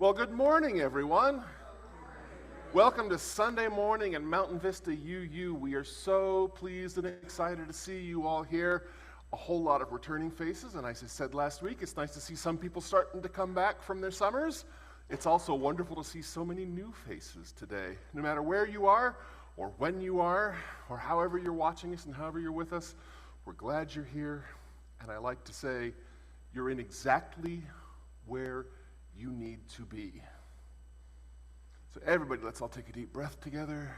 Well, good morning, everyone. Welcome to Sunday morning in Mountain Vista UU. We are so pleased and excited to see you all here. A whole lot of returning faces, and as I said last week, it's nice to see some people starting to come back from their summers. It's also wonderful to see so many new faces today. No matter where you are, or when you are, or however you're watching us and however you're with us, we're glad you're here. And I like to say, you're in exactly where you need to be. So everybody, let's all take a deep breath together.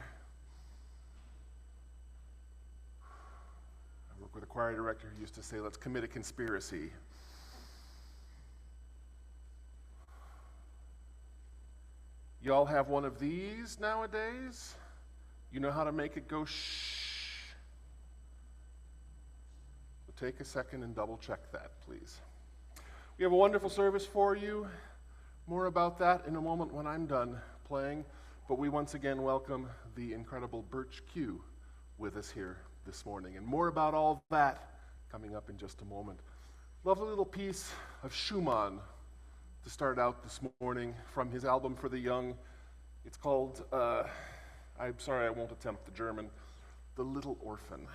I work with a choir director who used to say, let's commit a conspiracy. You all have one of these nowadays? You know how to make it go shh? So take a second and double check that, please. We have a wonderful service for you. More about that in a moment when I'm done playing, but we once again welcome the incredible Birch with us here this morning, and more about all that coming up in just a moment. Lovely little piece of Schumann to start out this morning from his album for the young. It's called, I'm sorry I won't attempt the German, The Little Orphan.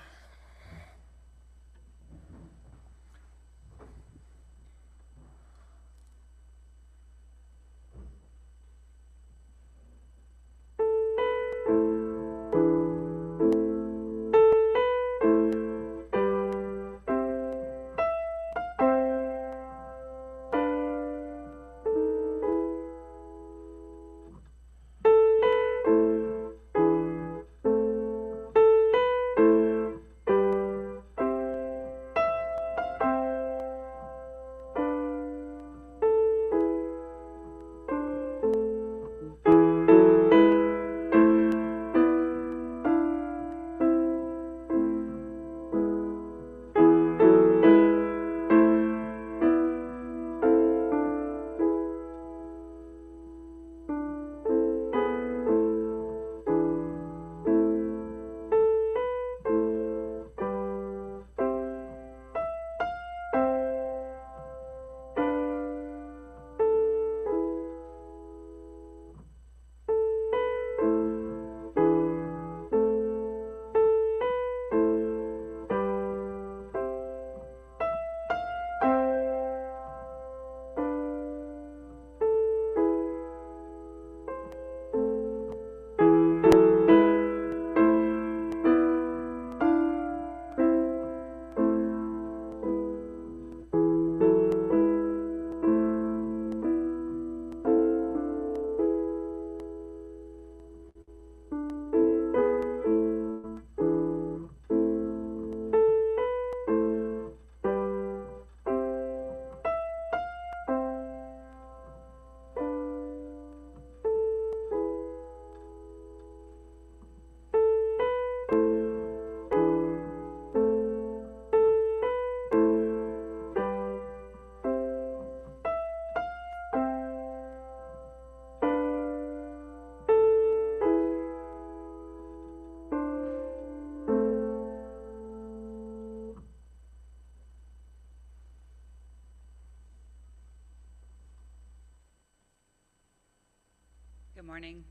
Good morning.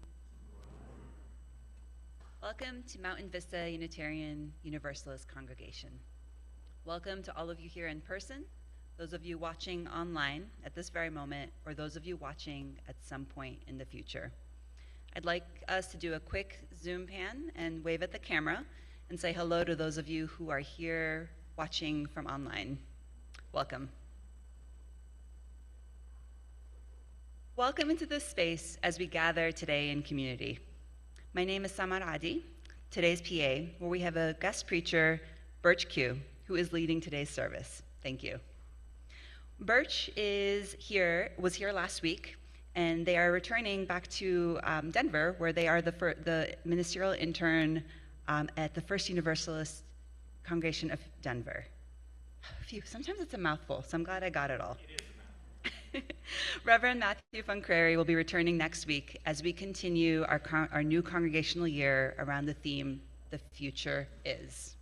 Welcome to Mountain Vista Unitarian Universalist Congregation. Welcome to all of you here in person, those of you watching online at this very moment, or those of you watching at some point in the future. I'd like us to do a quick zoom pan and wave at the camera and say hello to those of you who are here watching from online. Welcome. Welcome into this space as we gather today in community. My name is Samar, today's PA, where we have a guest preacher, Birch, who is leading today's service. Thank you. Birch was here last week, and they are returning back to Denver, where they are the Ministerial Intern at the First Universalist Congregation of Denver. Phew, sometimes it's a mouthful, so I'm glad I got it all. It is. Reverend Matthew Funkrary will be returning next week as we continue our new congregational year around the theme, The Future Is.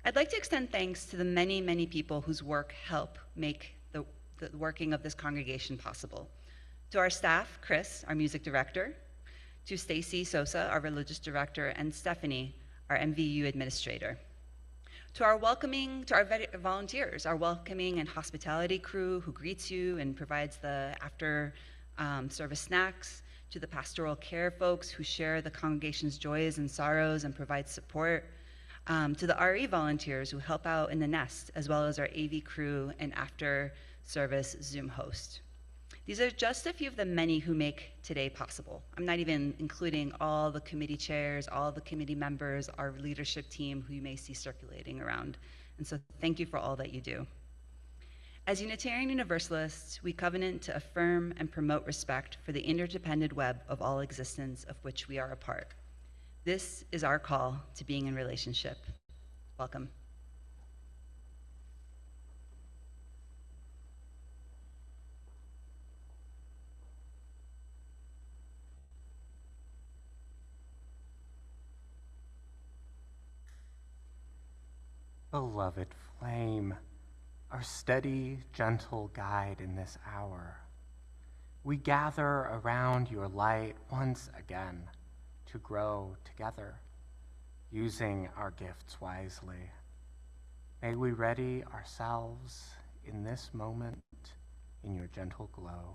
I'd like to extend thanks to the many, many people whose work help make the working of this congregation possible. To our staff, Chris, our music director, to Stacy Sosa, our religious director, and Stephanie, our MVU administrator. To our volunteers, our welcoming and hospitality crew who greets you and provides the after service snacks, to the pastoral care folks who share the congregation's joys and sorrows and provide support, to the RE volunteers who help out in the nest, as well as our AV crew and after service Zoom host. These are just a few of the many who make today possible. I'm not even including all the committee chairs, all the committee members, our leadership team who you may see circulating around. And so thank you for all that you do. As Unitarian Universalists, we covenant to affirm and promote respect for the interdependent web of all existence of which we are a part. This is our call to being in relationship. Welcome. Beloved flame, our steady, gentle guide in this hour, we gather around your light once again to grow together, using our gifts wisely. May we ready ourselves in this moment in your gentle glow.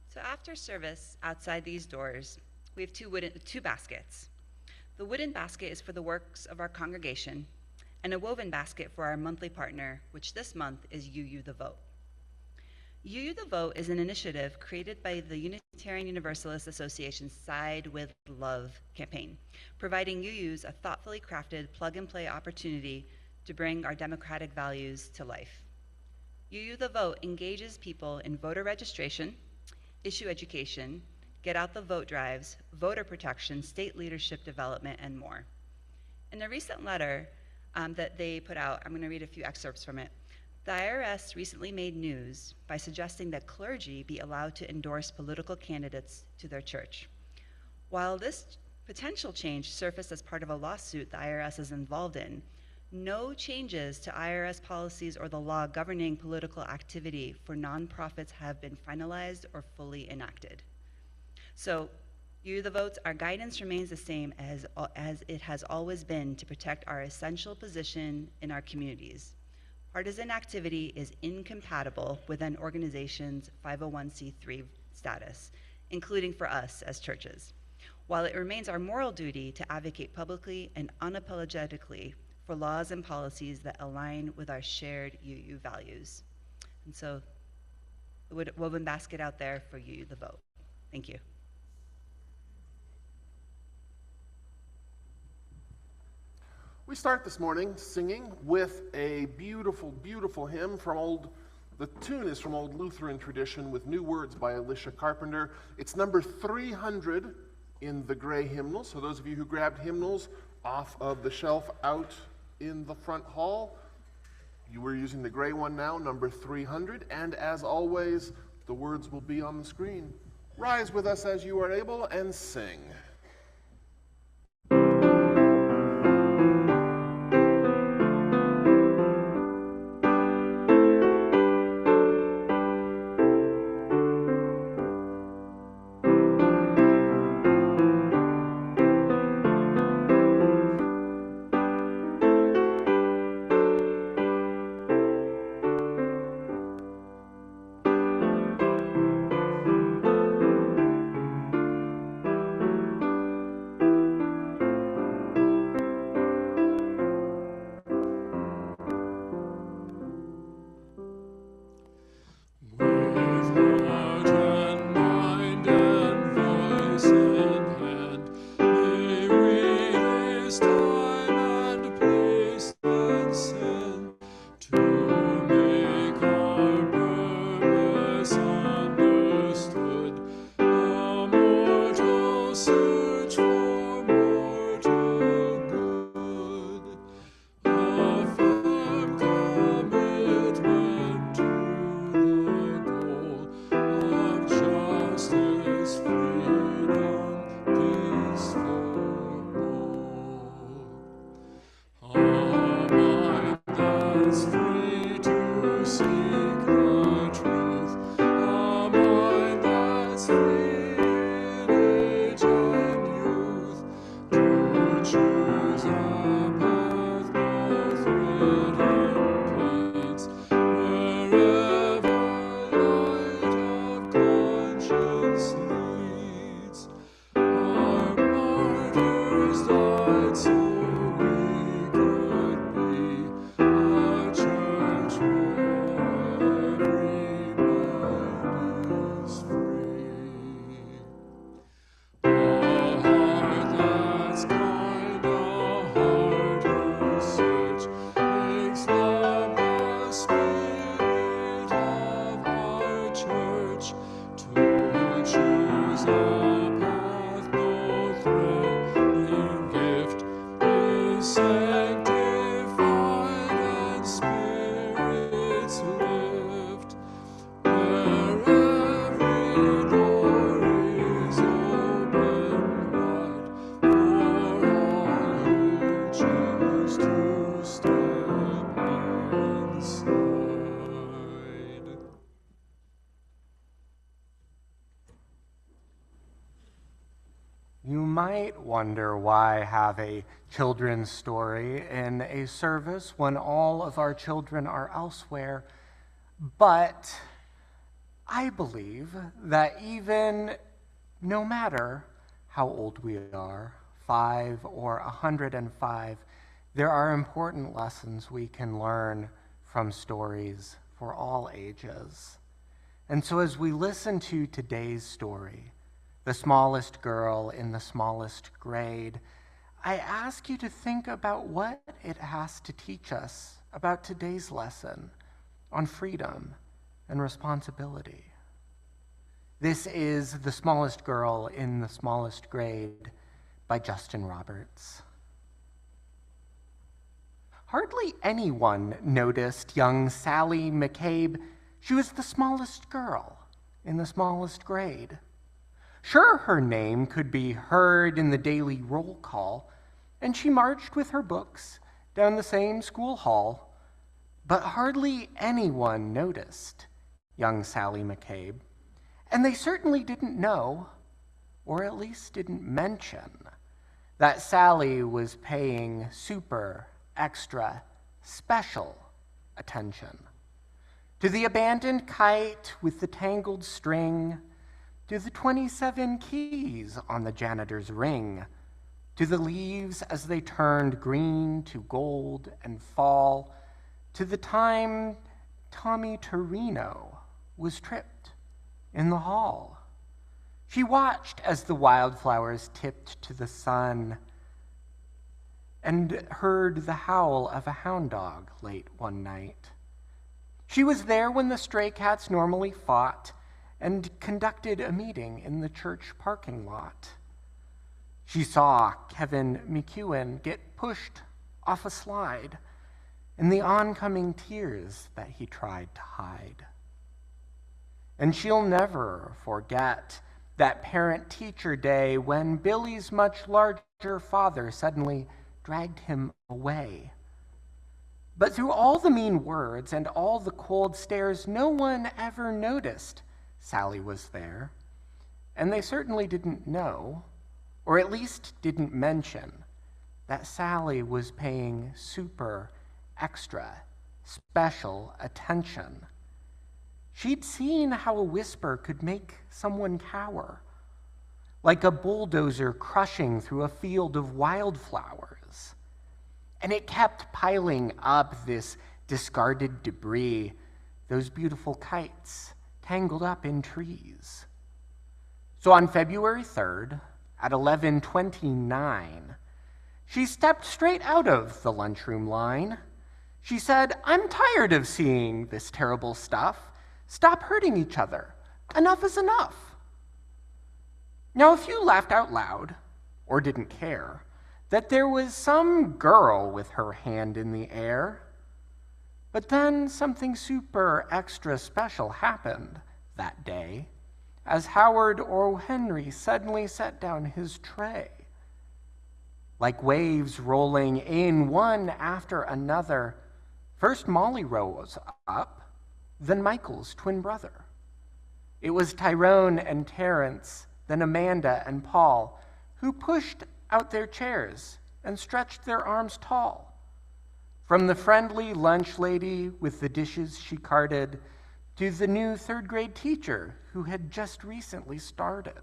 So after service, outside these doors, we have two baskets. The wooden basket is for the works of our congregation, and a woven basket for our monthly partner, which this month is UU the Vote. UU the Vote is an initiative created by the Unitarian Universalist Association's Side with Love campaign, providing UUs a thoughtfully crafted plug-and-play opportunity to bring our democratic values to life. UU the Vote engages people in voter registration, issue education, get out the vote drives, voter protection, state leadership development, and more. In a recent letter that they put out, I'm going to read a few excerpts from it. The IRS recently made news by suggesting that clergy be allowed to endorse political candidates to their church. While this potential change surfaced as part of a lawsuit the IRS is involved in, no changes to IRS policies or the law governing political activity for nonprofits have been finalized or fully enacted. So, UU the Votes, our guidance remains the same as it has always been to protect our essential position in our communities. Partisan activity is incompatible with an organization's 501c3 status, including for us as churches, while it remains our moral duty to advocate publicly and unapologetically for laws and policies that align with our shared UU values. And so, the woven basket out there for UU the Vote. Thank you. We start this morning singing with a beautiful, beautiful hymn from the tune is from old Lutheran tradition with new words by Alicia Carpenter. It's number 300 in the gray hymnal. So those of you who grabbed hymnals off of the shelf out in the front hall, you were using the gray one now, number 300. And as always, the words will be on the screen. Rise with us as you are able and sing. side. You might wonder why have a children's story in a service when all of our children are elsewhere, but I believe that even no matter how old we are, 5 or 105, there are important lessons we can learn from stories for all ages. And so as we listen to today's story, The Smallest Girl in the Smallest Grade, I ask you to think about what it has to teach us about today's lesson on freedom and responsibility. This is The Smallest Girl in the Smallest Grade by Justin Roberts. Hardly anyone noticed young Sally McCabe. She was the smallest girl in the smallest grade. Sure, her name could be heard in the daily roll call, and she marched with her books down the same school hall, but hardly anyone noticed young Sally McCabe, and they certainly didn't know, or at least didn't mention, that Sally was paying super, extra, special attention to the abandoned kite with the tangled string, to the 27 keys on the janitor's ring, to the leaves as they turned green to gold and fall, to the time Tommy Torino was tripped in the hall. She watched as the wildflowers tipped to the sun and heard the howl of a hound dog late one night. She was there when the stray cats normally fought and conducted a meeting in the church parking lot. She saw Kevin McEwen get pushed off a slide and the oncoming tears that he tried to hide. And she'll never forget that parent-teacher day when Billy's much larger father suddenly dragged him away. But through all the mean words and all the cold stares, no one ever noticed Sally was there, and they certainly didn't know, or at least didn't mention, that Sally was paying super, extra, special attention. She'd seen how a whisper could make someone cower, like a bulldozer crushing through a field of wildflowers. And it kept piling up, this discarded debris, those beautiful kites tangled up in trees. So on February 3rd, at 11:29, she stepped straight out of the lunchroom line. She said, "I'm tired of seeing this terrible stuff. Stop hurting each other. Enough is enough." Now, if you laughed out loud, or didn't care, that there was some girl with her hand in the air, but then something super extra special happened that day as Howard O. Henry suddenly set down his tray. Like waves rolling in one after another, first Molly rose up, then Michael's twin brother. It was Tyrone and Terrence, then Amanda and Paul, who pushed out their chairs and stretched their arms tall. From the friendly lunch lady with the dishes she carted to the new third-grade teacher who had just recently started.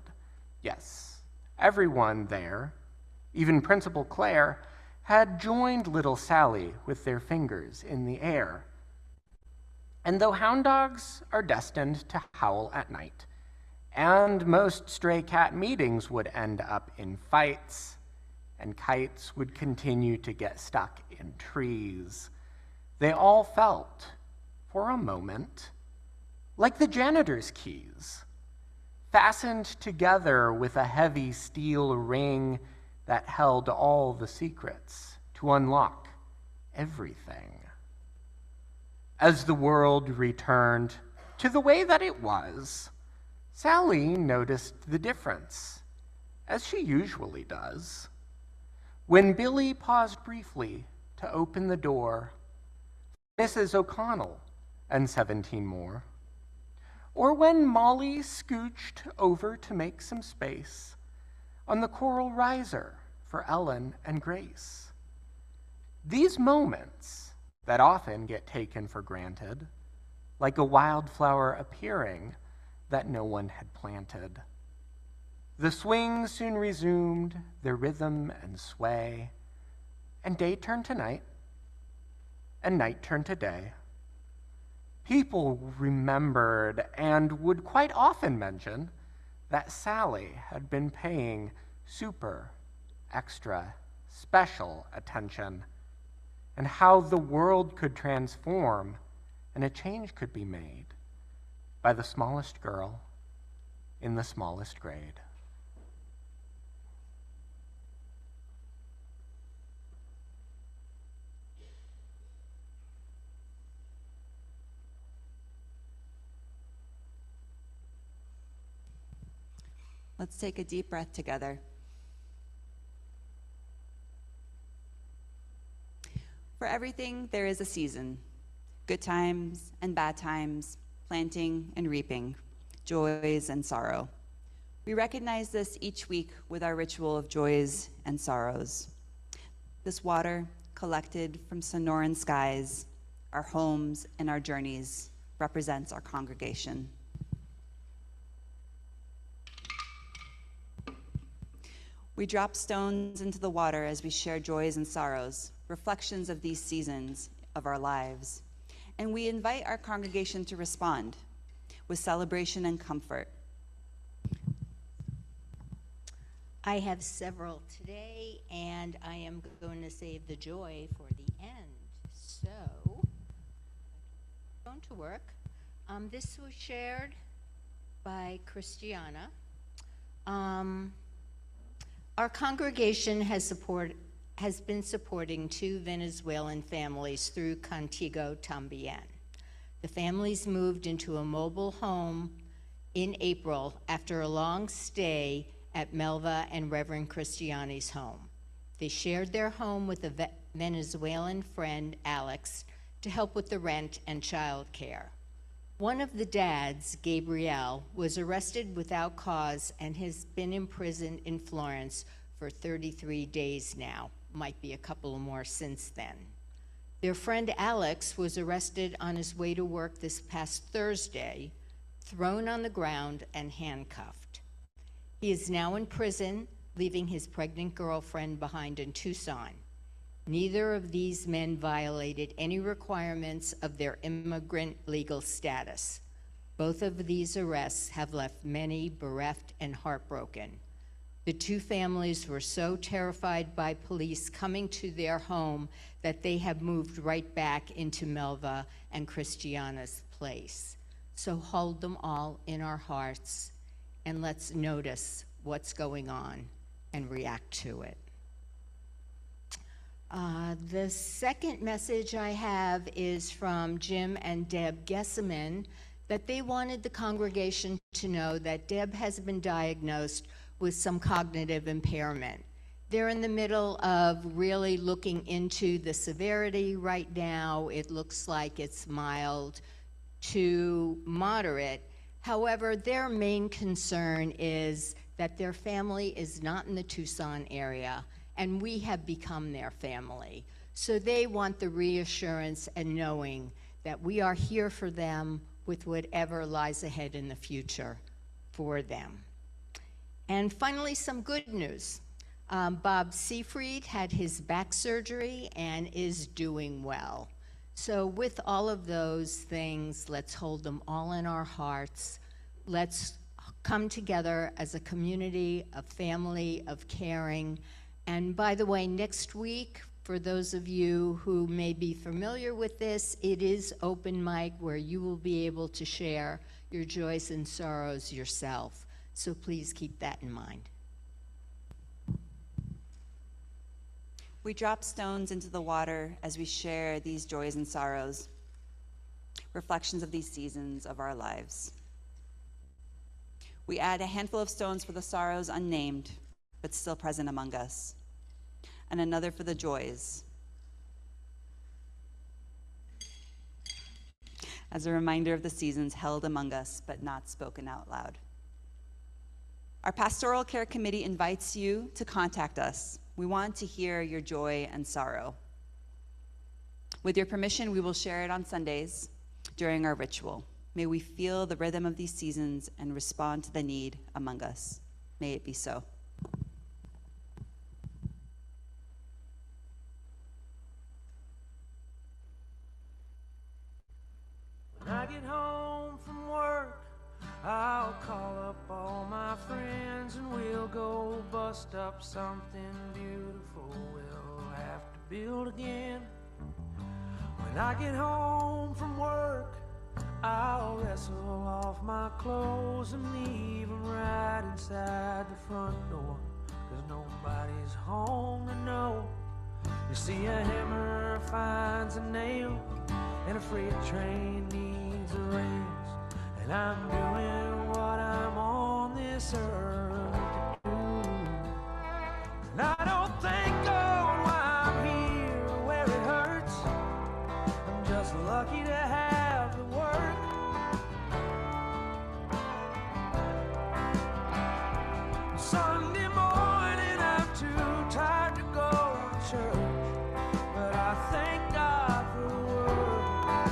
Yes, everyone there, even Principal Claire, had joined little Sally with their fingers in the air. And though hound dogs are destined to howl at night, and most stray cat meetings would end up in fights, and kites would continue to get stuck in trees, they all felt, for a moment, like the janitor's keys, fastened together with a heavy steel ring that held all the secrets to unlock everything. As the world returned to the way that it was, Sally noticed the difference, as she usually does. When Billy paused briefly to open the door, Mrs. O'Connell and 17 more. Or when Molly scooched over to make some space on the coral riser for Ellen and Grace. These moments that often get taken for granted, like a wildflower appearing that no one had planted. The swing soon resumed their rhythm and sway, and day turned to night, and night turned to day. People remembered and would quite often mention that Sally had been paying super, extra, special attention, and how the world could transform and a change could be made by the smallest girl in the smallest grade. Let's take a deep breath together. For everything, there is a season. Good times and bad times, planting and reaping, joys and sorrow. We recognize this each week with our ritual of joys and sorrows. This water, collected from Sonoran skies, our homes and our journeys, represents our congregation. We drop stones into the water as we share joys and sorrows, reflections of these seasons of our lives. And we invite our congregation to respond with celebration and comfort. I have several today, and I am going to save the joy for the end. So, going to work. This was shared by Christiana. Our congregation has been supporting 2 Venezuelan families through Contigo Tambien. The families moved into a mobile home in April after a long stay at Melva and Reverend Cristiani's home. They shared their home with a Venezuelan friend, Alex, to help with the rent and child care. One of the dads, Gabriel, was arrested without cause and has been imprisoned in Florence for 33 days now. Might be a couple more since then. Their friend Alex was arrested on his way to work this past Thursday, thrown on the ground and handcuffed. He is now in prison, leaving his pregnant girlfriend behind in Tucson. Neither of these men violated any requirements of their immigrant legal status. Both of these arrests have left many bereft and heartbroken. The 2 families were so terrified by police coming to their home that they have moved right back into Melva and Christiana's place. So hold them all in our hearts, and let's notice what's going on and react to it. The second message I have is from Jim and Deb Gesseman, that they wanted the congregation to know that Deb has been diagnosed with some cognitive impairment. They're in the middle of really looking into the severity right now. It looks like it's mild to moderate. However, their main concern is that their family is not in the Tucson area, and we have become their family. So they want the reassurance and knowing that we are here for them with whatever lies ahead in the future for them. And finally, some good news. Bob Seafried had his back surgery and is doing well. So with all of those things, let's hold them all in our hearts. Let's come together as a community, a family of caring. And by the way, next week, for those of you who may be familiar with this, it is open mic where you will be able to share your joys and sorrows yourself. So please keep that in mind. We drop stones into the water as we share these joys and sorrows, reflections of these seasons of our lives. We add a handful of stones for the sorrows unnamed, but still present among us, and another for the joys. as a reminder of the seasons held among us but not spoken out loud. Our Pastoral Care Committee invites you to contact us. We want to hear your joy and sorrow. With your permission, we will share it on Sundays during our ritual. May we feel the rhythm of these seasons and respond to the need among us. May it be so. When I get home from work, I'll call up all my friends and we'll go bust up something beautiful we'll have to build again. When I get home from work, I'll wrestle off my clothes and leave them right inside the front door, 'cause nobody's home to know. You see, a hammer finds a nail and a freight train needs a race, and I'm doing what I'm on this earth to do. And I don't think on why I'm here where it hurts. I'm just lucky to have the work. Sunday morning I'm too tired to go to church, but I thank God for the word.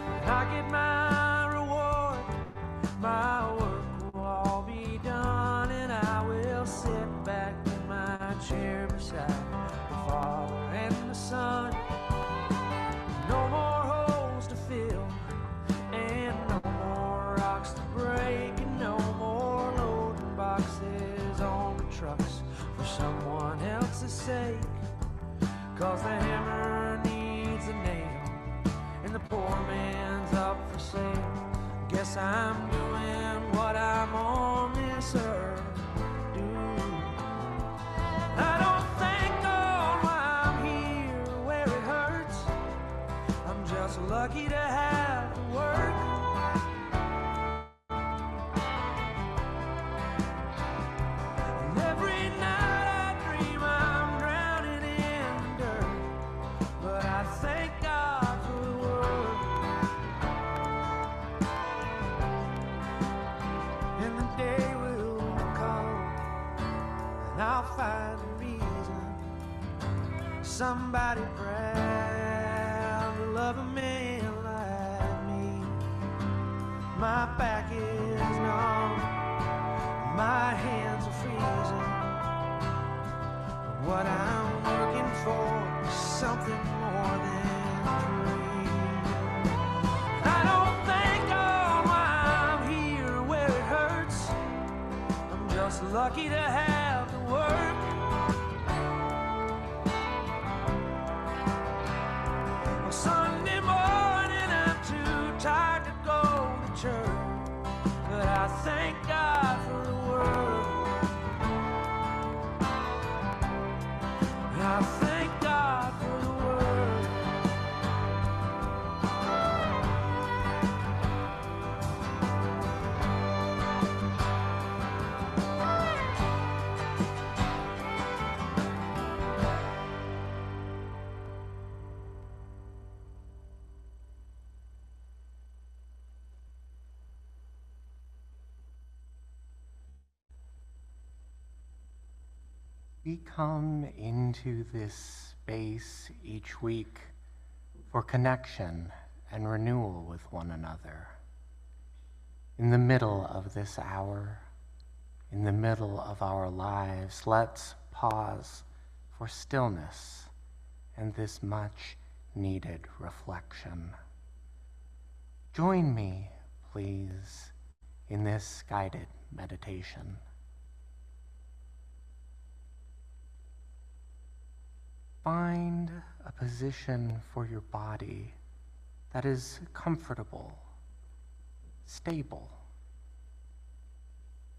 When I get my reward, my work will all be done, and I will sit back in my chair beside the Father and the Son. No more holes to fill, and no more rocks to break, and no more loading boxes on the trucks for someone else's sake. 'Cause the hammer needs a nail, and the poor man's up for sale. Guess I'm doing what I'm on this earth to do. I don't think on why I'm here where it hurts. I'm just lucky to have to work. And every night I dream I'm drowning in the dirt, but I thank God for the word. And the day will come, and I'll find a reason, somebody proud to love a man like me. My back is numb, my hands are freezing. What I'm working for is something more than a dream. I don't think on why I'm here where it hurts. I'm just lucky to have the work. On Sunday morning I'm too tired to go to church, but I thank God for the word. I thank God for the word. We come into this space each week for connection and renewal with one another. In the middle of this hour, in the middle of our lives, let's pause for stillness and this much needed reflection. Join me, please, in this guided meditation. Find a position for your body that is comfortable, stable.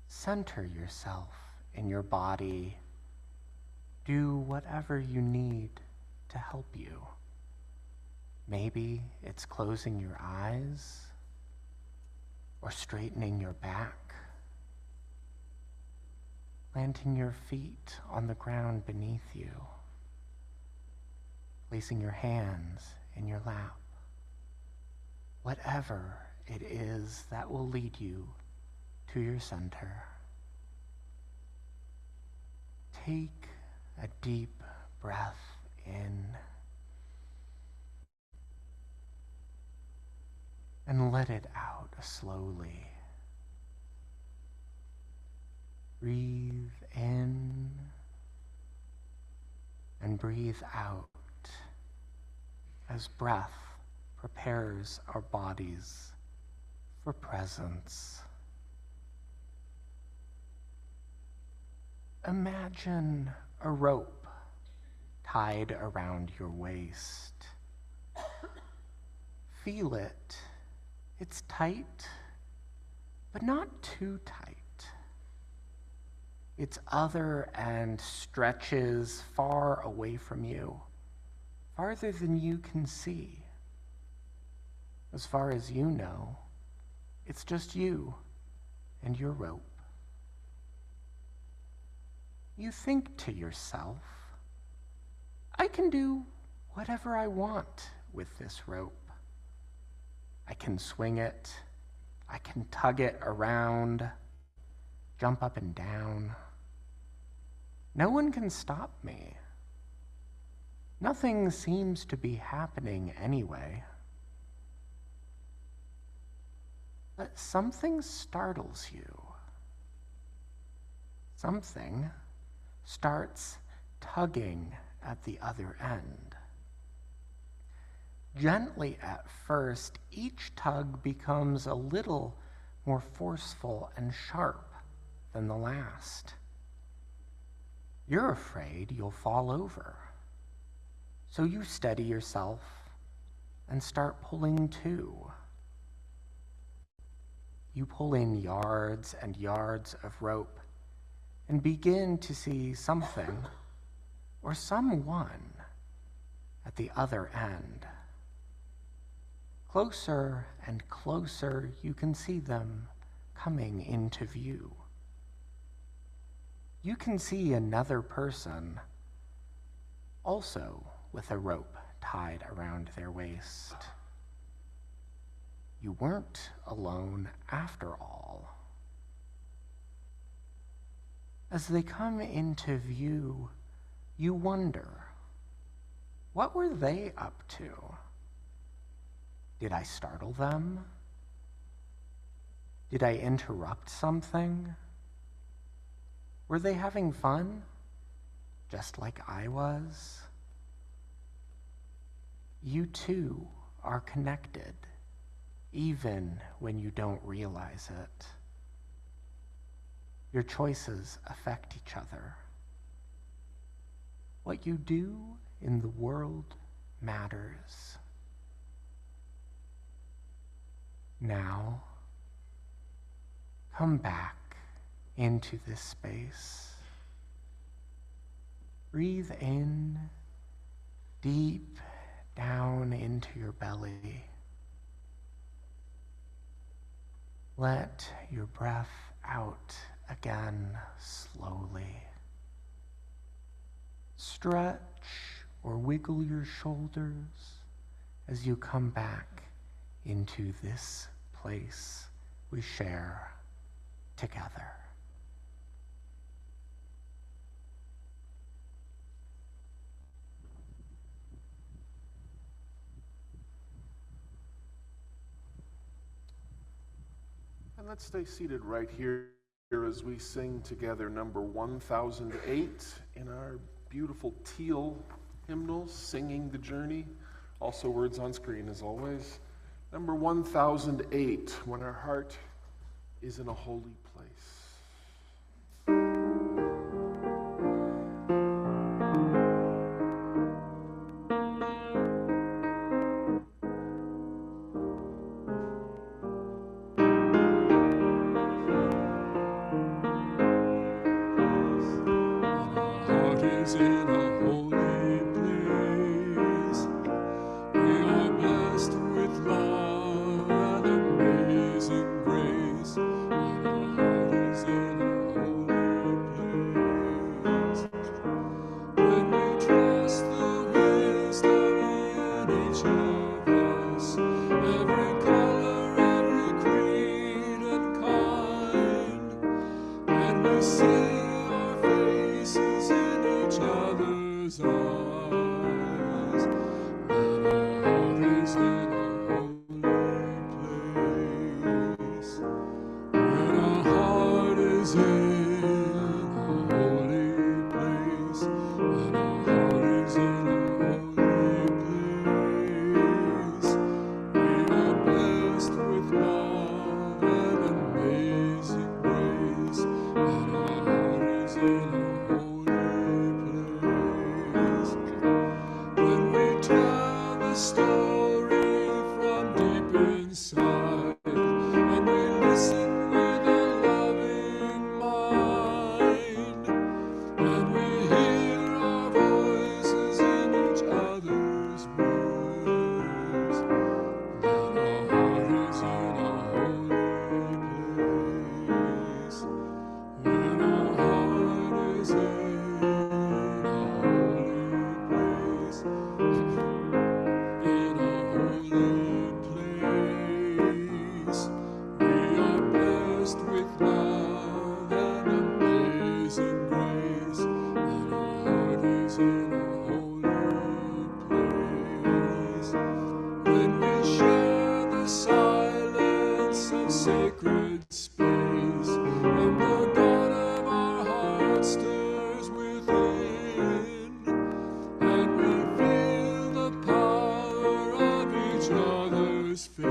Center yourself in your body. Do whatever you need to help you. Maybe it's closing your eyes or straightening your back planting your feet on the ground beneath you, placing your hands in your lap. Whatever it is that will lead you to your center. Take a deep breath in and let it out slowly. Breathe in and breathe out as breath prepares our bodies for presence. Imagine a rope tied around your waist. Feel it. It's tight, but not too tight. Its other end stretches far away from you, farther than you can see. As far as you know, it's just you and your rope. You think to yourself, I can do whatever I want with this rope. I can swing it, I can tug it around, jump up and down. No one can stop me. Nothing seems to be happening anyway. But something startles you. Something starts tugging at the other end. Gently at first, each tug becomes a little more forceful and sharp than the last. You're afraid you'll fall over. So you steady yourself and start pulling too. You pull in yards and yards of rope and begin to see something or someone at the other end. Closer and closer you can see them coming into view. You can see another person, also with a rope tied around their waist. You weren't alone after all. As they come into view, you wonder, what were they up to? Did I startle them? Did I interrupt something? Were they having fun, just like I was? You too are connected, even when you don't realize it. Your choices affect each other. What you do in the world matters. Now, come back into this space. Breathe in deep down into your belly. Let your breath out again slowly. Stretch or wiggle your shoulders as you come back into this place we share together. And let's stay seated right here as we sing together number 1008 in our beautiful teal hymnal, Singing the Journey. Also words on screen as always. Number 1008, When Our Heart is in a Holy Place. In a holy place, we are blessed with love and amazing grace. When our heart is in a holy place. we see our faces in each other's eyes, then our heart is in a holy place. When our heart is in a holy place, when our heart is in a holy place, we are blessed with love and amazing grace. When our heart is in a holy place, when we tell the story from deep inside, and we listen with a loving mind, and we hear our voices in each other's words, then our heart is in a holy place. When our heart is in a holy place, in a holy place, we are blessed with love and amazing grace. When our heart is in a holy place, when we share the silence of sacred space, and the God of our heart stirs within, and we feel the power of each other's faith,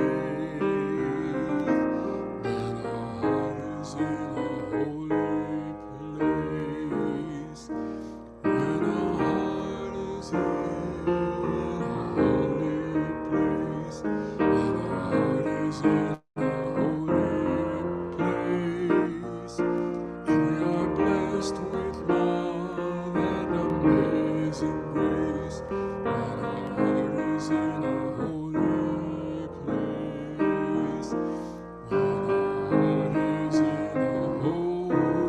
then our heart is in a holy place. When our heart is in a holy place, when our heart is in a holy place, we are blessed with love and amazing grace. When our heart is in a holy place, when our heart is in a holy place.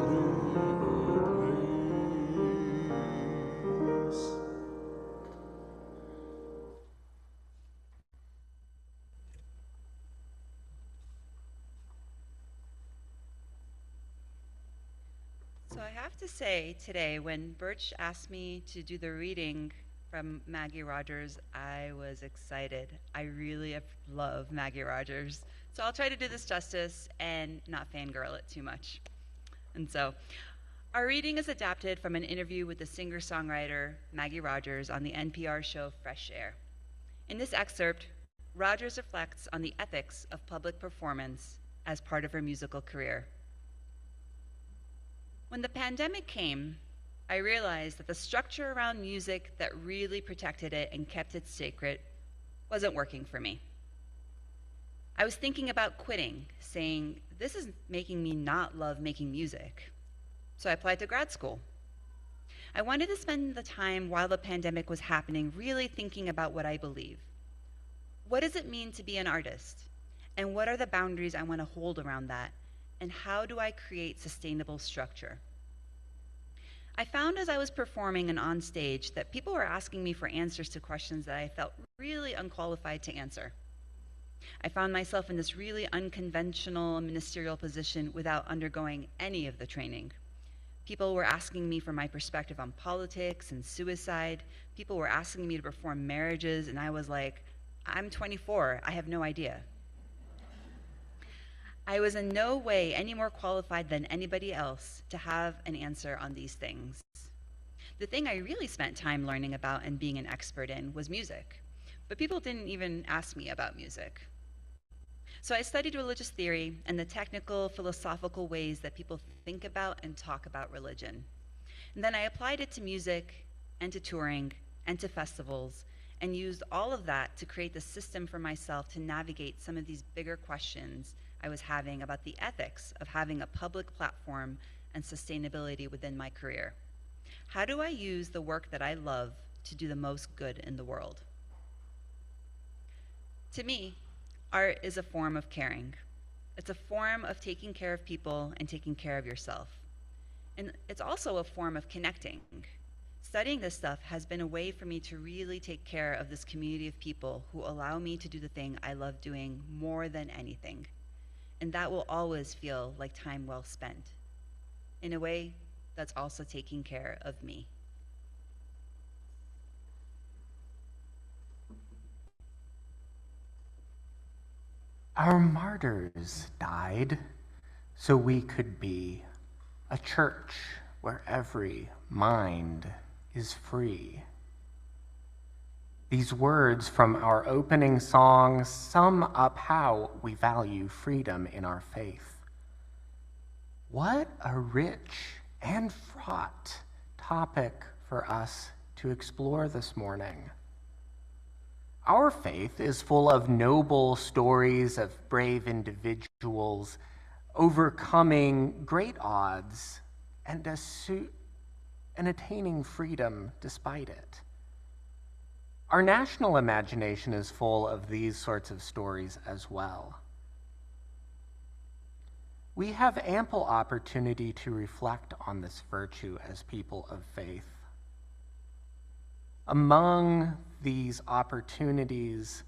So I have to say today, when Birch asked me to do the reading from Maggie Rogers, I was excited. I really love Maggie Rogers. So I'll try to do this justice and not fangirl it too much. And so, our reading is adapted from an interview with the singer-songwriter Maggie Rogers on the NPR show Fresh Air. In this excerpt, Rogers reflects on the ethics of public performance as part of her musical career. When the pandemic came, I realized that the structure around music that really protected it and kept it sacred wasn't working for me. I was thinking about quitting, saying, this is making me not love making music. So I applied to grad school. I wanted to spend the time while the pandemic was happening really thinking about what I believe. What does it mean to be an artist? And what are the boundaries I want to hold around that? And how do I create sustainable structure? I found as I was performing and on stage that people were asking me for answers to questions that I felt really unqualified to answer. I found myself in this really unconventional ministerial position without undergoing any of the training. People were asking me for my perspective on politics and suicide. People were asking me to perform marriages, and I was like, I'm 24, I have no idea. I was in no way any more qualified than anybody else to have an answer on these things. The thing I really spent time learning about and being an expert in was music, but people didn't even ask me about music. So I studied religious theory and the technical, philosophical ways that people think about and talk about religion. And then I applied it to music and to touring and to festivals and used all of that to create the system for myself to navigate some of these bigger questions I was having about the ethics of having a public platform and sustainability within my career. How do I use the work that I love to do the most good in the world? To me, art is a form of caring. It's a form of taking care of people and taking care of yourself. And it's also a form of connecting. Studying this stuff has been a way for me to really take care of this community of people who allow me to do the thing I love doing more than anything. And that will always feel like time well spent. in a way that's also taking care of me. Our martyrs died so we could be a church where every mind is free. These words from our opening song sum up how we value freedom in our faith. What a rich and fraught topic for us to explore this morning. Our faith is full of noble stories of brave individuals overcoming great odds and attaining freedom despite it. Our national imagination is full of these sorts of stories as well. We have ample opportunity to reflect on this virtue as people of faith. Among these opportunities,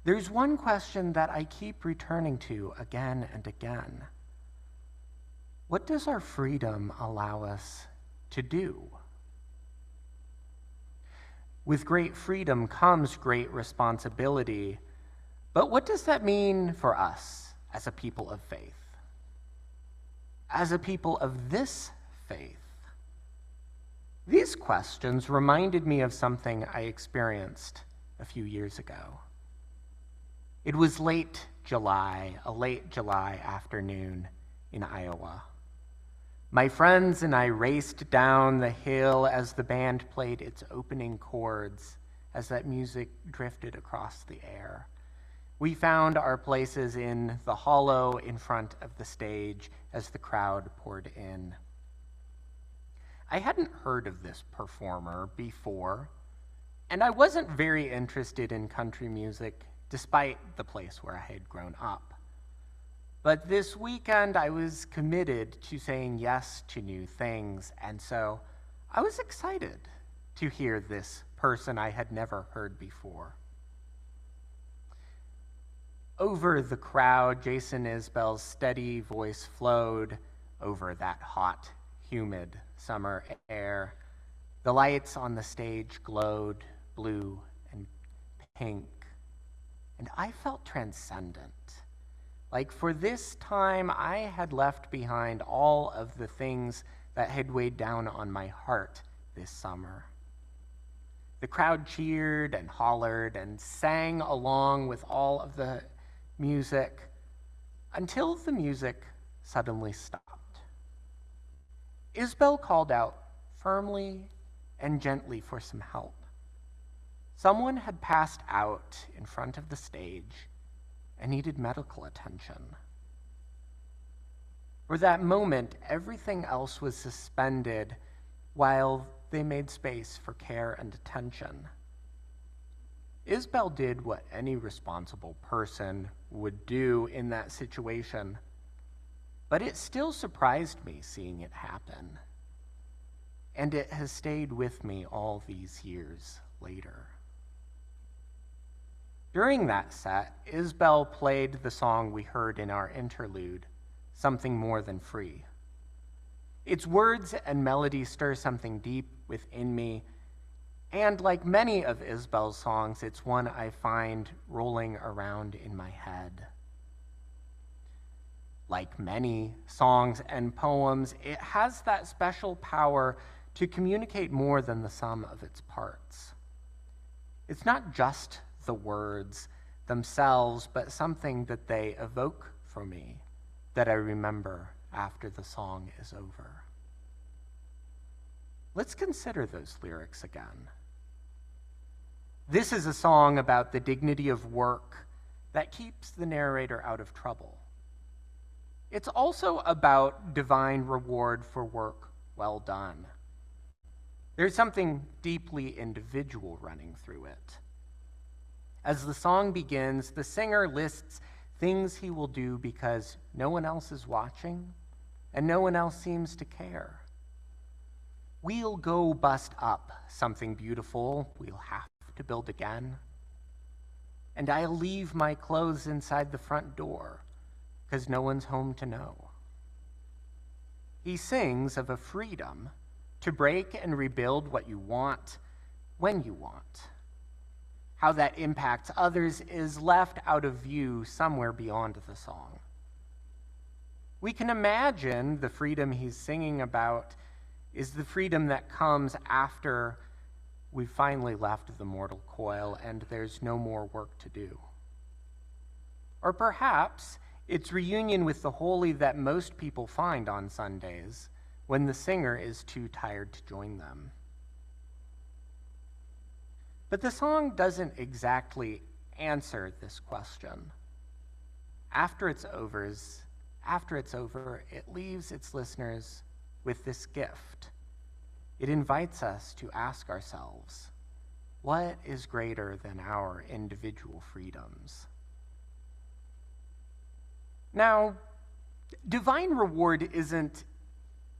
there's one question that I keep returning to again and again. What does our freedom allow us to do? With great freedom comes great responsibility, but what does that mean for us as a people of faith? As a people of this faith? These questions reminded me of something I experienced a few years ago. It was a late July afternoon in Iowa. My friends and I raced down the hill as the band played its opening chords, as that music drifted across the air. We found our places in the hollow in front of the stage as the crowd poured in. I hadn't heard of this performer before, and I wasn't very interested in country music despite the place where I had grown up. But this weekend I was committed to saying yes to new things, and so I was excited to hear this person I had never heard before. Over the crowd, Jason Isbell's steady voice flowed over that hot, humid summer air. The lights on the stage glowed blue and pink, and I felt transcendent. Like for this time, I had left behind all of the things that had weighed down on my heart this summer. The crowd cheered and hollered and sang along with all of the music until the music suddenly stopped. Isbell called out firmly and gently for some help. Someone had passed out in front of the stage and needed medical attention. For that moment, everything else was suspended while they made space for care and attention. Isbell did what any responsible person would do in that situation, but it still surprised me seeing it happen, and it has stayed with me all these years later. During that set, Isbell played the song we heard in our interlude, Something More Than Free. Its words and melody stir something deep within me, and like many of Isbell's songs, it's one I find rolling around in my head. Like many songs and poems, it has that special power to communicate more than the sum of its parts. It's not just the words themselves, but something that they evoke for me that I remember after the song is over. Let's consider those lyrics again. This is a song about the dignity of work that keeps the narrator out of trouble. It's also about divine reward for work well done. There's something deeply individual running through it. As the song begins, the singer lists things he will do because no one else is watching and no one else seems to care. We'll go bust up something beautiful we'll have to build again. And I'll leave my clothes inside the front door because no one's home to know. He sings of a freedom to break and rebuild what you want when you want. How that impacts others is left out of view somewhere beyond the song. We can imagine the freedom he's singing about is the freedom that comes after we've finally left the mortal coil and there's no more work to do. Or perhaps it's reunion with the holy that most people find on Sundays when the singer is too tired to join them. But the song doesn't exactly answer this question. After it's over, it leaves its listeners with this gift. It invites us to ask ourselves, what is greater than our individual freedoms? Now, divine reward isn't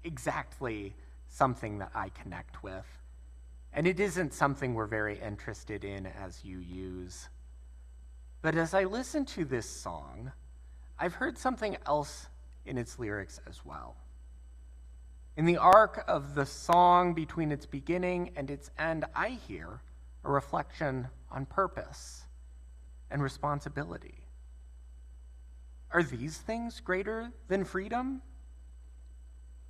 exactly something that I connect with, and it isn't something we're very interested in as UUs. But as I listen to this song, I've heard something else in its lyrics as well. In the arc of the song between its beginning and its end, I hear a reflection on purpose and responsibility. Are these things greater than freedom?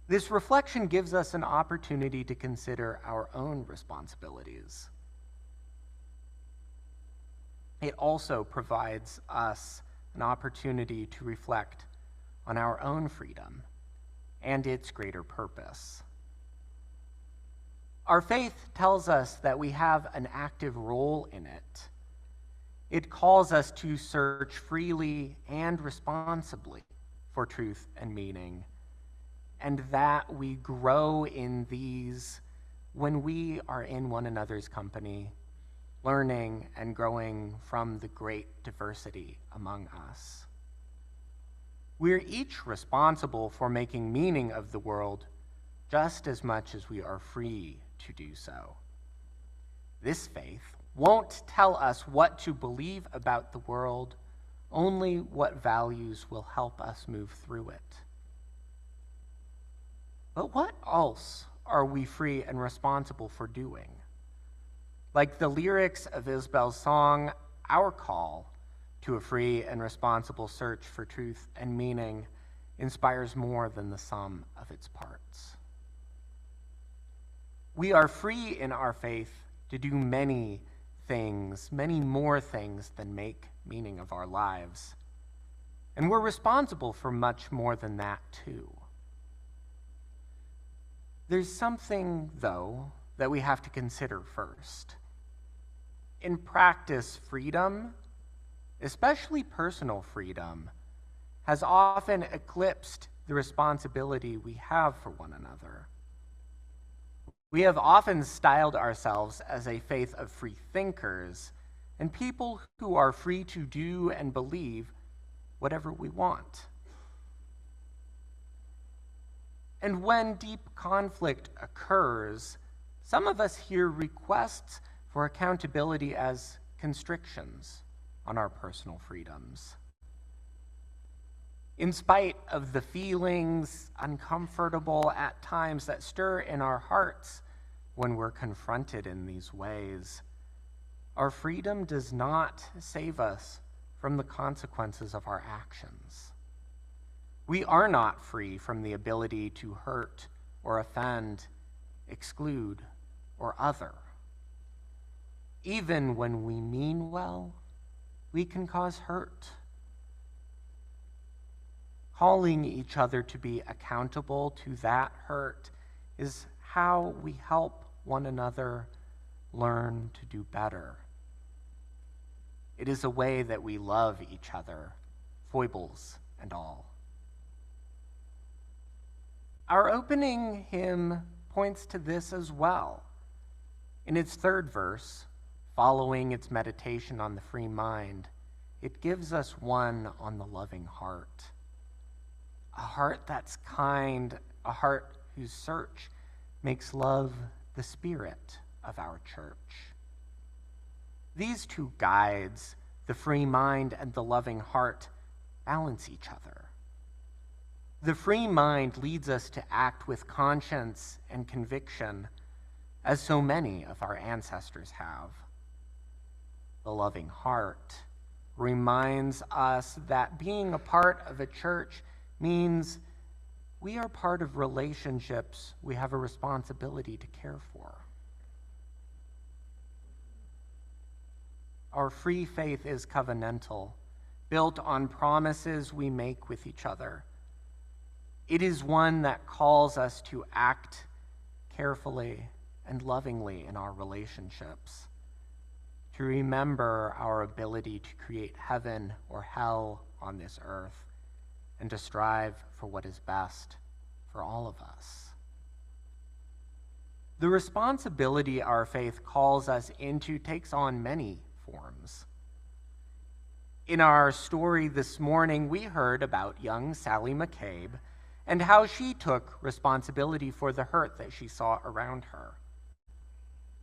This reflection gives us an opportunity to consider our own responsibilities. It also provides us an opportunity to reflect on our own freedom and its greater purpose. Our faith tells us that we have an active role in it. It calls us to search freely and responsibly for truth and meaning, and that we grow in these when we are in one another's company, learning and growing from the great diversity among us. We're each responsible for making meaning of the world just as much as we are free to do so. This faith won't tell us what to believe about the world, only what values will help us move through it. But what else are we free and responsible for doing? Like the lyrics of Isabel's song, our call to a free and responsible search for truth and meaning inspires more than the sum of its parts. We are free in our faith to do many things, many more things than make meaning of our lives. And we're responsible for much more than that too. There's something, though, that we have to consider first. In practice, freedom, especially personal freedom, has often eclipsed the responsibility we have for one another. We have often styled ourselves as a faith of free thinkers and people who are free to do and believe whatever we want. And when deep conflict occurs, some of us hear requests for accountability as constrictions on our personal freedoms. In spite of the feelings, uncomfortable at times, that stir in our hearts when we're confronted in these ways, our freedom does not save us from the consequences of our actions. We are not free from the ability to hurt or offend, exclude, or other. Even when we mean well, we can cause hurt. Calling each other to be accountable to that hurt is how we help one another learn to do better. It is a way that we love each other, foibles and all. Our opening hymn points to this as well. In its third verse, following its meditation on the free mind, it gives us one on the loving heart. A heart that's kind, a heart whose search makes love the spirit of our church. These two guides, the free mind and the loving heart, balance each other. The free mind leads us to act with conscience and conviction, as so many of our ancestors have. The loving heart reminds us that being a part of a church means we are part of relationships we have a responsibility to care for. Our free faith is covenantal, built on promises we make with each other. It is one that calls us to act carefully and lovingly in our relationships, to remember our ability to create heaven or hell on this earth, and to strive for what is best for all of us. The responsibility our faith calls us into takes on many forms. In our story this morning, we heard about young Sally McCabe and how she took responsibility for the hurt that she saw around her.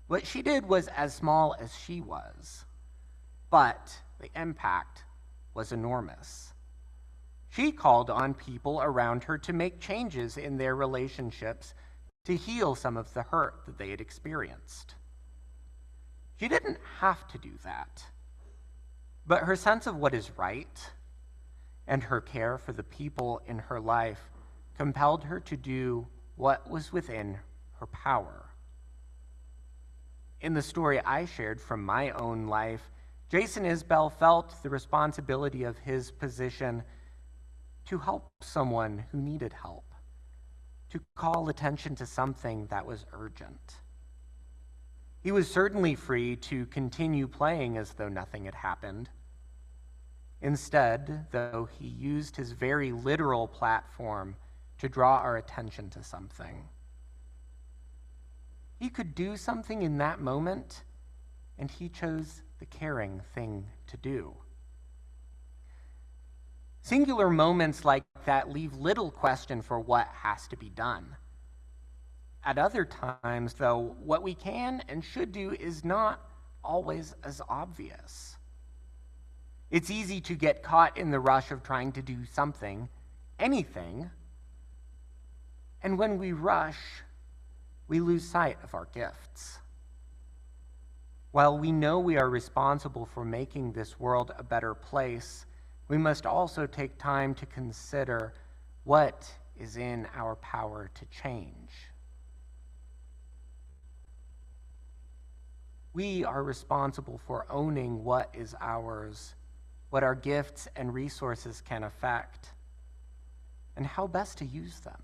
What she did was as small as she was, but the impact was enormous. She called on people around her to make changes in their relationships to heal some of the hurt that they had experienced. She didn't have to do that, but her sense of what is right and her care for the people in her life compelled her to do what was within her power. In the story I shared from my own life, Jason Isbell felt the responsibility of his position to help someone who needed help, to call attention to something that was urgent. He was certainly free to continue playing as though nothing had happened. Instead, though, he used his very literal platform to draw our attention to something. He could do something in that moment, and he chose the caring thing to do. Singular moments like that leave little question for what has to be done. At other times, though, what we can and should do is not always as obvious. It's easy to get caught in the rush of trying to do something, anything, and when we rush, we lose sight of our gifts. While we know we are responsible for making this world a better place, we must also take time to consider what is in our power to change. We are responsible for owning what is ours, what our gifts and resources can affect, and how best to use them.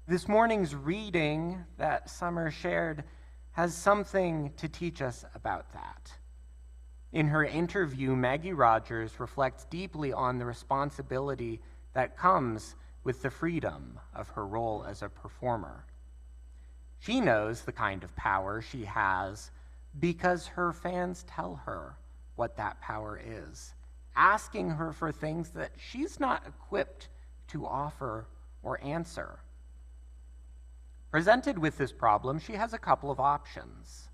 This morning's reading that Samar shared has something to teach us about that. In her interview, Maggie Rogers reflects deeply on the responsibility that comes with the freedom of her role as a performer. She knows the kind of power she has because her fans tell her what that power is, asking her for things that she's not equipped to offer or answer. Presented with this problem, she has a couple of options.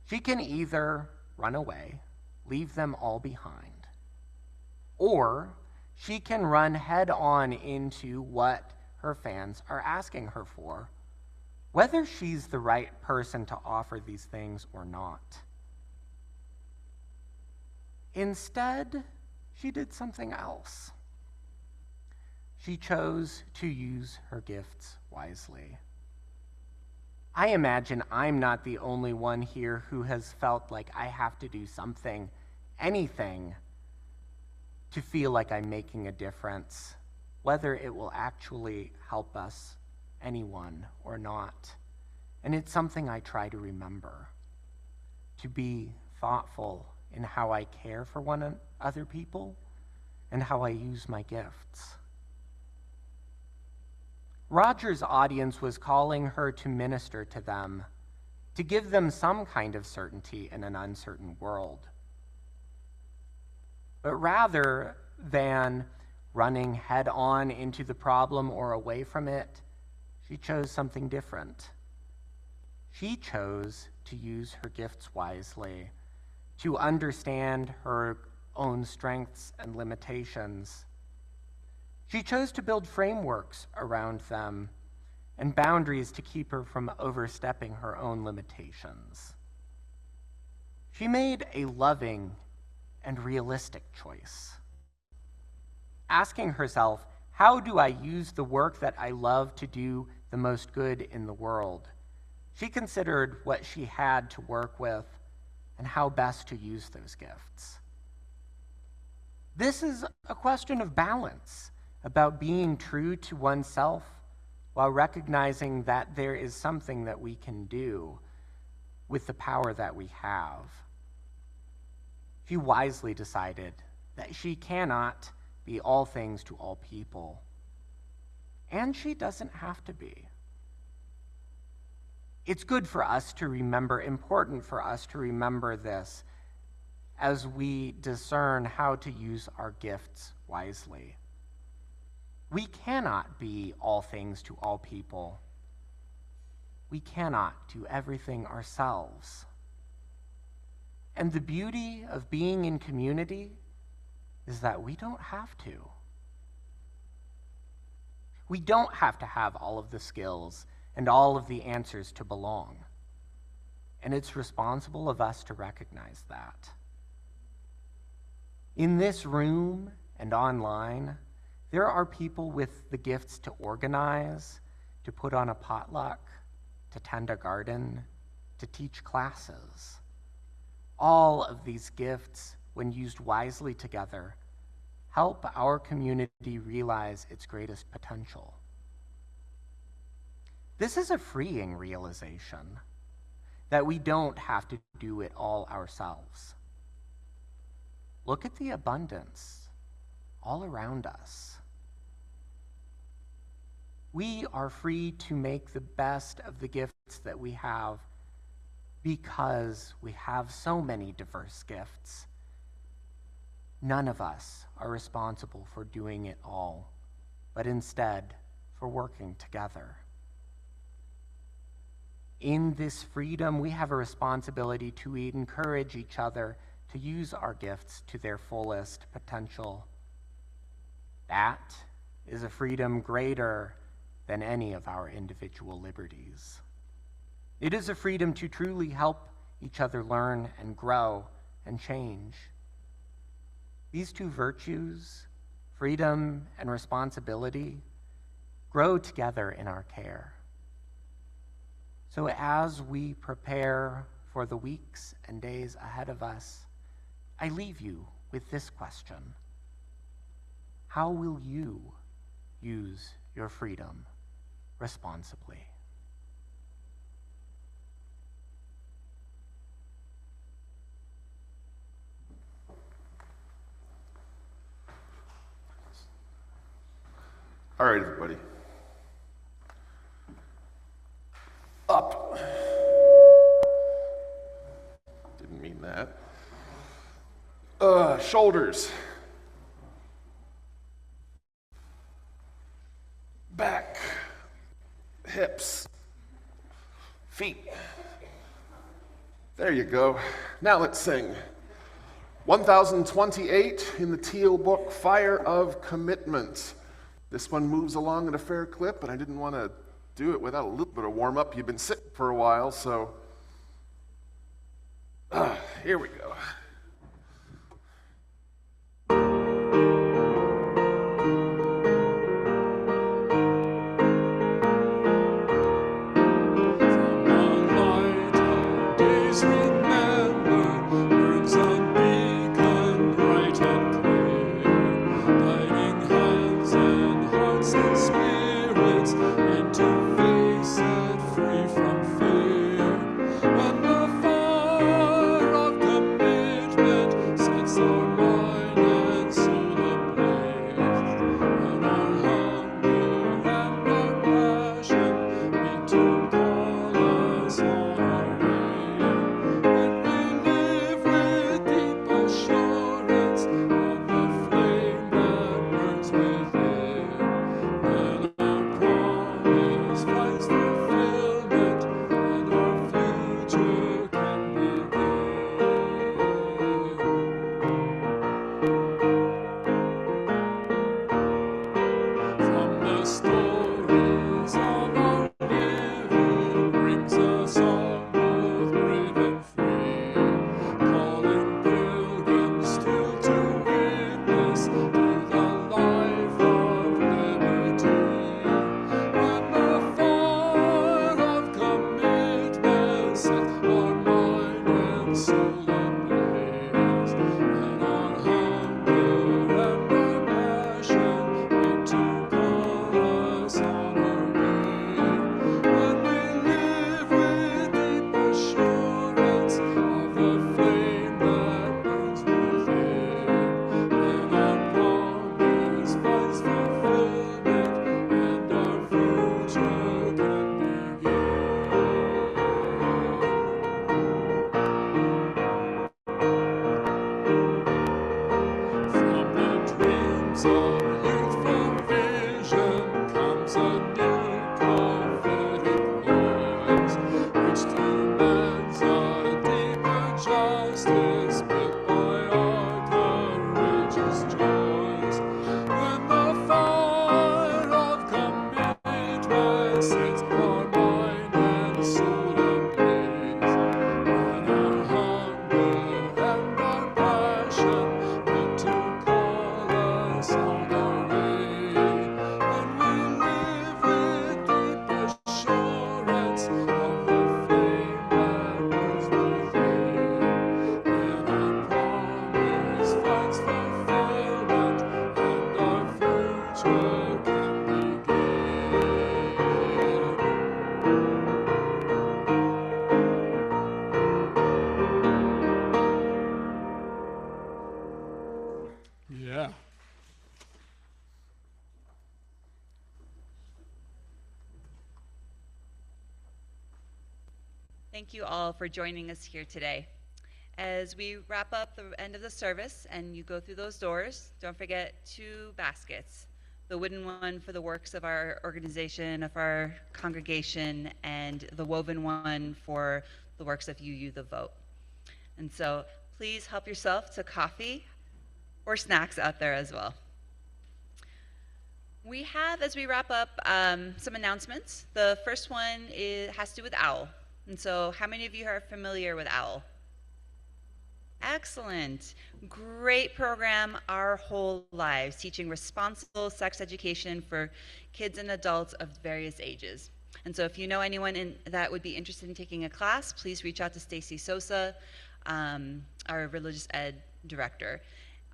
She can either run away, leave them all behind, or she can run head on into what her fans are asking her for, whether she's the right person to offer these things or not. Instead, she did something else. She chose to use her gifts wisely. I imagine I'm not the only one here who has felt like I have to do something, anything, to feel like I'm making a difference, whether it will actually help us, anyone, or not. And it's something I try to remember, to be thoughtful in how I care for other people and how I use my gifts. Roger's audience was calling her to minister to them, to give them some kind of certainty in an uncertain world. But rather than running head on into the problem or away from it, she chose something different. She chose to use her gifts wisely, to understand her own strengths and limitations, She chose to build frameworks around them and boundaries to keep her from overstepping her own limitations. She made a loving and realistic choice, asking herself, how do I use the work that I love to do the most good in the world? She considered what she had to work with and how best to use those gifts. This is a question of balance, about being true to oneself while recognizing that there is something that we can do with the power that we have. She wisely decided that she cannot be all things to all people, and she doesn't have to be. It's good for us to remember, important for us to remember this as we discern how to use our gifts wisely. We cannot be all things to all people. We cannot do everything ourselves. And the beauty of being in community is that we don't have to. We don't have to have all of the skills and all of the answers to belong. And it's responsible of us to recognize that. In this room and online, there are people with the gifts to organize, to put on a potluck, to tend a garden, to teach classes. All of these gifts, when used wisely together, help our community realize its greatest potential. This is a freeing realization that we don't have to do it all ourselves. Look at the abundance all around us. We are free to make the best of the gifts that we have because we have so many diverse gifts. None of us are responsible for doing it all, but instead for working together. In this freedom, we have a responsibility to encourage each other to use our gifts to their fullest potential. That is a freedom greater than any of our individual liberties. It is a freedom to truly help each other learn and grow and change. These two virtues, freedom and responsibility, grow together in our care. So as we prepare for the weeks and days ahead of us, I leave you with this question. How will you use your freedom responsibly? All right, everybody. Up. Didn't mean that. Shoulders. Back. Hips. Feet. There you go. Now let's sing. 1028 in the Teal book, Fire of Commitment. This one moves along at a fair clip, and I didn't want to do it without a little bit of warm-up. You've been sitting for a while, so here we go. Yeah. Thank you all for joining us here today. As we wrap up the end of the service and you go through those doors, don't forget 2 baskets. The wooden one for the works of our organization, of our congregation, and the woven one for the works of UU the Vote. And so please help yourself to coffee or snacks out there as well. We have, as we wrap up, some announcements. The first one has to do with OWL. And so how many of you are familiar with OWL? Excellent. Great program our whole lives, teaching responsible sex education for kids and adults of various ages. And so if you know anyone that would be interested in taking a class, please reach out to Stacy Sosa, our religious ed director.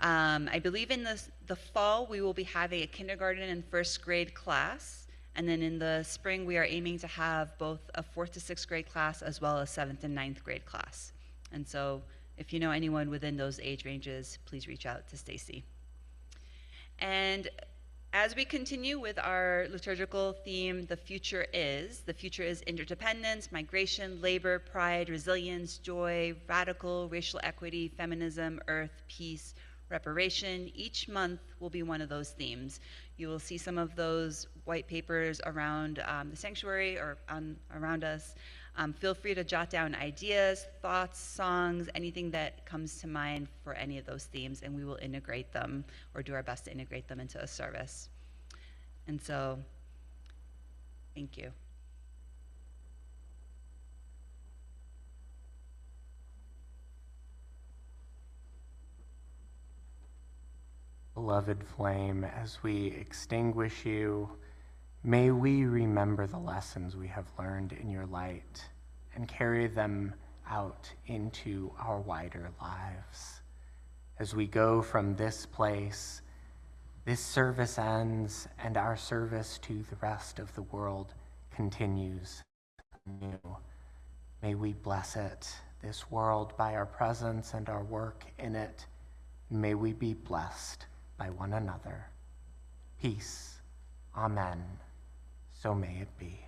I believe in the fall we will be having a kindergarten and first grade class, and then in the spring we are aiming to have both a 4th to 6th grade class as well as 7th and 9th grade class. And so if you know anyone within those age ranges, please reach out to Stacy. And as we continue with our liturgical theme, the future is interdependence, migration, labor, pride, resilience, joy, radical, racial equity, feminism, earth, peace, reparation. Each month will be one of those themes. You will see some of those white papers around the sanctuary or around us. Feel free to jot down ideas, thoughts, songs, anything that comes to mind for any of those themes, and we will integrate them or do our best to integrate them into a service. And so, thank you. Beloved flame, as we extinguish you, may we remember the lessons we have learned in your light and carry them out into our wider lives. As we go from this place, this service ends and our service to the rest of the world continues anew. May we bless it, this world, by our presence and our work in it. May we be blessed by one another. Peace. Amen. So may it be.